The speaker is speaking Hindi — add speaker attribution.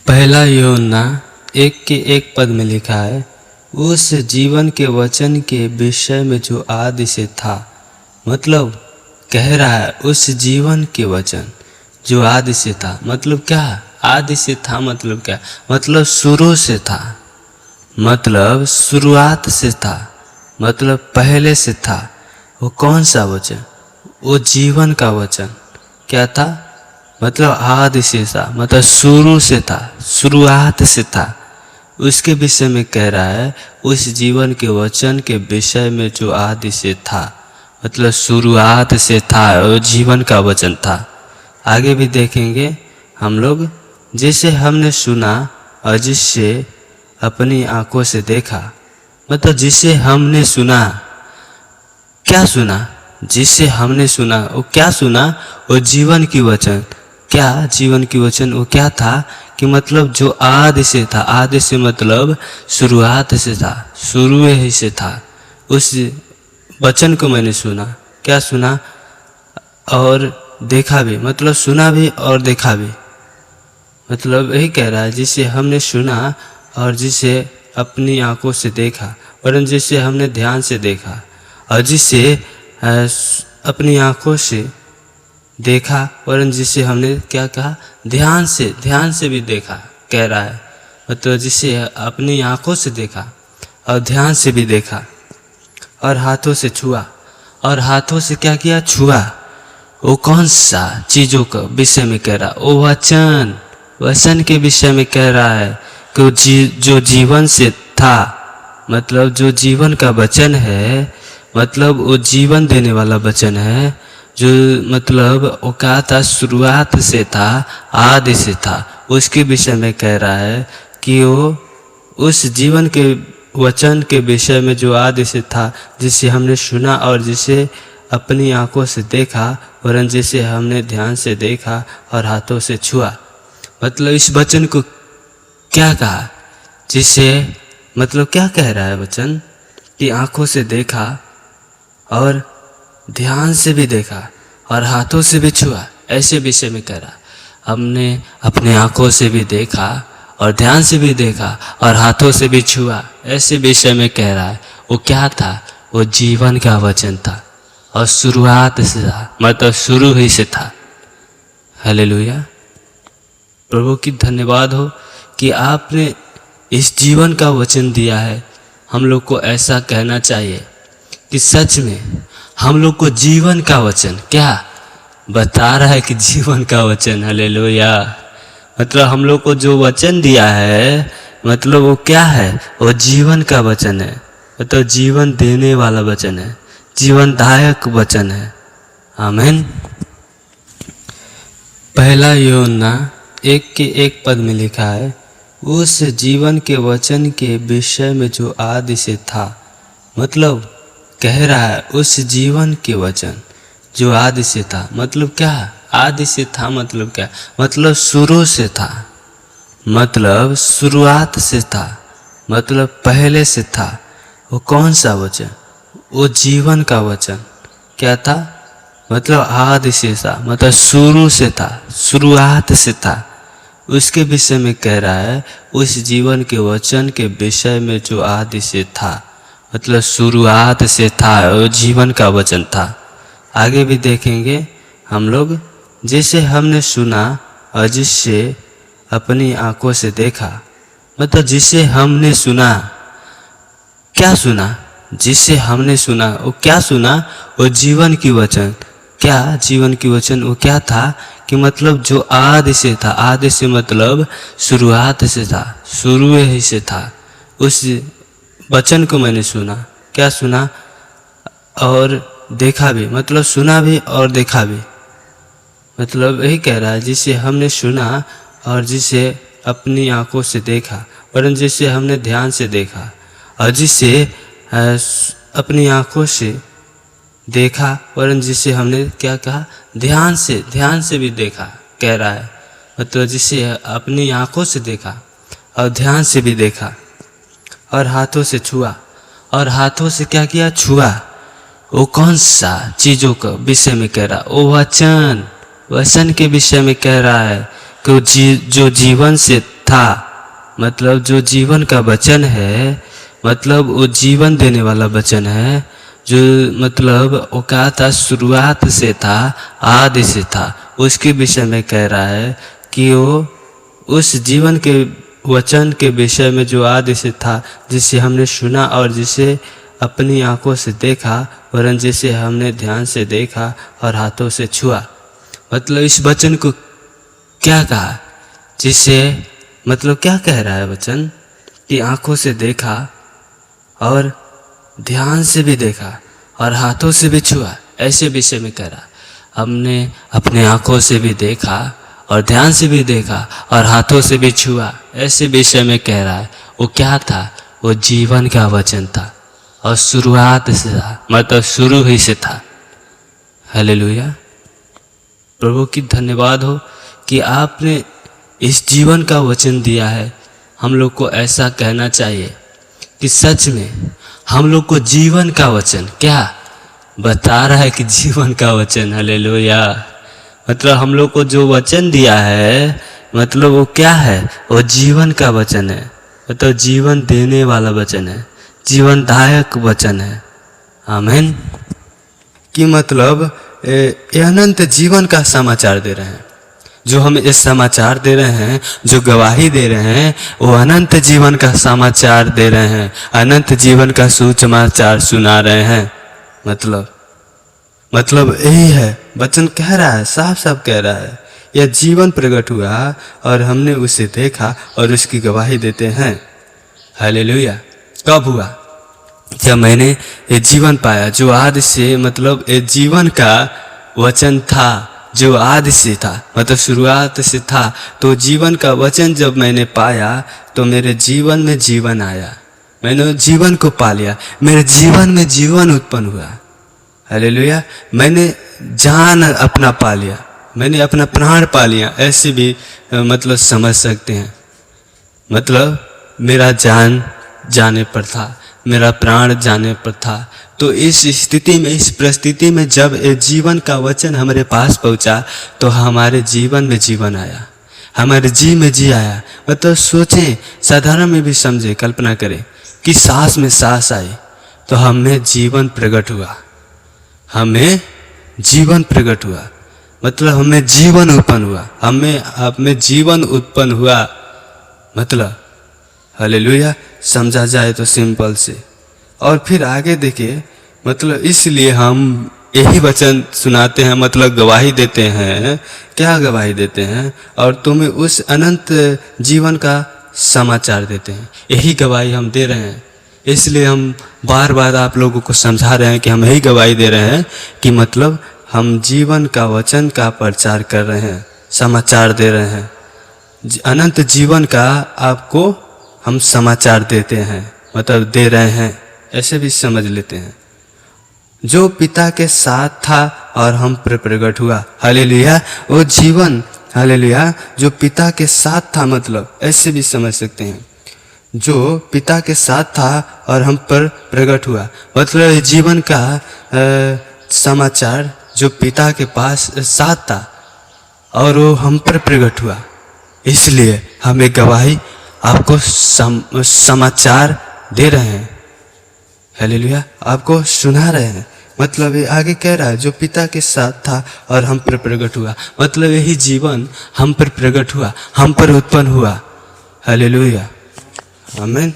Speaker 1: पहला यूहन्ना 1:1 में लिखा है, उस जीवन के वचन के विषय में जो आदि से था। मतलब कह रहा है उस जीवन के वचन जो आदि से था। मतलब क्या? आदि से था मतलब क्या? मतलब शुरू से था, मतलब शुरुआत से था, मतलब पहले से था। वो कौन सा वचन? वो जीवन का वचन। क्या था? मतलब आदि से था, मतलब शुरू से था, शुरुआत से था। उसके विषय में कह रहा है उस जीवन के वचन के विषय में जो आदि से था, मतलब शुरुआत से था, वो जीवन का वचन था। आगे भी देखेंगे हम लोग, जिसे हमने सुना और जिससे अपनी आंखों से देखा। मतलब जिसे हमने सुना, क्या सुना? जिसे हमने सुना, वो क्या सुना? वो जीवन की वचन। क्या जीवन की वचन? वो क्या था कि मतलब जो आदि से था। आदि से मतलब शुरुआत से था, शुरू ही से था। उस वचन को मैंने सुना। क्या सुना? और देखा भी, मतलब सुना भी और देखा भी। मतलब यही कह रहा है जिसे हमने सुना और जिसे अपनी आंखों से देखा, वरन जिसे हमने ध्यान से देखा और जिसे अपनी आंखों से देखा, वरन जिसे हमने क्या कहा? ध्यान से भी देखा, कह रहा है। मतलब जिसे अपनी आंखों से देखा और ध्यान से भी देखा और हाथों से छुआ। और हाथों से क्या किया? छुआ। वो कौन सा चीज़ों का विषय में कह रहा? वो वचन के विषय में कह रहा है कि जो जीवन से था, मतलब जो जीवन का वचन है, मतलब वो जीवन देने वाला वचन है। जो मतलब वो क्या था? शुरुआत से था, आदि से था। उसके विषय में कह रहा है कि वो उस जीवन के वचन के विषय में जो आदि से था, जिसे हमने सुना और जिसे अपनी आंखों से देखा, वरन जिसे हमने ध्यान से देखा और हाथों से छुआ। मतलब इस वचन को क्या कहा? जिसे मतलब क्या कह रहा है वचन? कि आंखों से देखा और ध्यान से भी देखा और हाथों से भी छुआ। ऐसे विषय में कह रहा। हमने अपने आंखों से भी देखा और ध्यान से भी देखा और हाथों से भी छुआ। ऐसे विषय में कह रहा है। वो क्या था? वो जीवन का वचन था और शुरुआत से था, मतलब शुरू ही से था। हालेलुया। प्रभु की धन्यवाद हो कि आपने इस जीवन का वचन दिया है। हम लोग को ऐसा कहना चाहिए कि सच में हम लोग को जीवन का वचन क्या बता रहा है कि जीवन का वचन। हालेलुया। मतलब हम लोग को जो वचन दिया है, मतलब वो क्या है? वो जीवन का वचन है। मतलब जीवन देने वाला वचन है, जीवनदायक वचन है। आमीन। पहला यूहन्ना 1:1 में लिखा है, उस जीवन के वचन के विषय में जो आदि से था। मतलब कह रहा है उस जीवन के वचन जो आदि से था। मतलब क्या? आदि से था मतलब क्या? मतलब शुरू से था, मतलब शुरुआत से था, मतलब पहले से था। वो कौन सा वचन? वो जीवन का वचन। क्या था? मतलब आदि से था, मतलब शुरू से था, शुरुआत से था। उसके विषय में कह रहा है उस जीवन के वचन के विषय में जो आदि से था, मतलब शुरुआत से था, वो जीवन का वचन था। आगे भी देखेंगे हम लोग, जिसे हमने सुना और जिससे अपनी आंखों से देखा। मतलब जिसे हमने सुना, क्या सुना? जिसे हमने सुना, वो क्या सुना? वो जीवन की वचन। क्या जीवन की वचन? वो क्या था कि मतलब जो आदि से था। आदि से मतलब शुरुआत से था, शुरू ही से था। उस वचन को मैंने सुना। क्या सुना? और देखा भी, मतलब सुना भी और देखा भी। मतलब यही कह रहा है जिसे हमने सुना और जिसे अपनी आंखों से देखा, वरन जिसे हमने ध्यान से देखा और जिसे अपनी आंखों से देखा, वरन जिसे हमने क्या कहा? ध्यान से भी देखा, कह रहा है। मतलब जिसे अपनी आंखों से देखा और ध्यान से भी देखा और हाथों से छुआ। और हाथों से क्या किया? छुआ। वो कौन सा चीज़ों का विषय में कह रहा? वो वचन के विषय में कह रहा है कि जो जीवन से था, मतलब जो जीवन का वचन है, मतलब वो जीवन देने वाला वचन है, जो मतलब वो कहा था शुरुआत से था, आदि से था, उसके विषय में कह रहा है कि वो उस जीवन के वचन के विषय में जो आदि से था, जिसे हमने सुना और जिसे अपनी आंखों से देखा, वरन जिसे हमने ध्यान से देखा और हाथों से छुआ। मतलब इस वचन को क्या कहा, जिसे मतलब क्या कह रहा है वचन कि आंखों से देखा और ध्यान से भी देखा और हाथों से भी छुआ, ऐसे विषय में कह रहा। हमने अपने आंखों से भी देखा और ध्यान से भी देखा और हाथों से भी छुआ, ऐसे विषय में कह रहा है। वो क्या था? वो जीवन का वचन था और शुरुआत से था, मतलब शुरू ही से था। हालेलुया। प्रभु की धन्यवाद हो कि आपने इस जीवन का वचन दिया है। हम लोग को ऐसा कहना चाहिए कि सच में हम लोग को जीवन का वचन क्या बता रहा है कि जीवन का वचन। हालेलुया। मतलब हम लोग को जो वचन दिया है, मतलब वो क्या है? वो जीवन का वचन है, मतलब जीवन देने वाला वचन है, जीवनदायक वचन है। आमीन। कि मतलब ये अनंत जीवन का समाचार दे रहे हैं। जो हम इस समाचार दे रहे हैं, जो गवाही दे रहे हैं, वो अनंत जीवन का समाचार दे रहे हैं, अनंत जीवन का सुसमाचार सुना रहे हैं। मतलब यही है, वचन कह रहा है, साफ साफ कह रहा है, यह जीवन प्रकट हुआ और हमने उसे देखा और उसकी गवाही देते हैं। हालेलुया। कब हुआ? जब मैंने ये जीवन पाया, जो आदि से, मतलब ये जीवन का वचन था, जो आदि से था, मतलब शुरुआत से था। तो जीवन का वचन जब मैंने पाया तो मेरे जीवन में जीवन आया, मैंने जीवन को पा लिया, मेरे जीवन में जीवन उत्पन्न हुआ। हालेलुया। मैंने जान अपना पा लिया, मैंने अपना प्राण पा लिया, ऐसे भी मतलब समझ सकते हैं। मतलब मेरा जान जाने पर था, मेरा प्राण जाने पर था। तो इस स्थिति में, इस परिस्थिति में जब ये जीवन का वचन हमारे पास पहुंचा तो हमारे जीवन में जीवन आया, हमारे जी में जी आया। मतलब सोचें, साधारण में भी समझे, कल्पना करें कि सांस में सांस आई तो हमें जीवन प्रकट हुआ, हमें जीवन प्रकट हुआ, मतलब हमें जीवन उत्पन्न हुआ, हमें जीवन उत्पन्न हुआ। मतलब हालेलुया। समझा जाए तो सिंपल से। और फिर आगे देखिए, मतलब इसलिए हम यही वचन सुनाते हैं, मतलब गवाही देते हैं। क्या गवाही देते हैं? और तुम्हें उस अनंत जीवन का समाचार देते हैं। यही गवाही हम दे रहे हैं। इसलिए हम बार बार आप लोगों को समझा रहे हैं कि हम यही गवाही दे रहे हैं कि मतलब हम जीवन का वचन का प्रचार कर रहे हैं, समाचार दे रहे हैं। अनंत जीवन का आपको हम समाचार देते हैं, मतलब दे रहे हैं, ऐसे भी समझ लेते हैं। जो पिता के साथ था और हम पर प्रकट हुआ। हालेलुया। वो जीवन, हालेलुया, जो पिता के साथ था, मतलब ऐसे भी समझ सकते हैं, जो पिता के साथ था और हम पर प्रकट हुआ। मतलब जीवन का समाचार जो पिता के पास साथ था और वो हम पर प्रकट हुआ, इसलिए हम एक गवाही आपको समाचार दे रहे हैं। हालेलुया। आपको सुना रहे हैं। मतलब ये आगे कह रहा है, जो पिता के साथ था और हम पर प्रकट हुआ, मतलब यही जीवन हम पर प्रकट हुआ, हम पर उत्पन्न हुआ। हालेलुया। आमीन।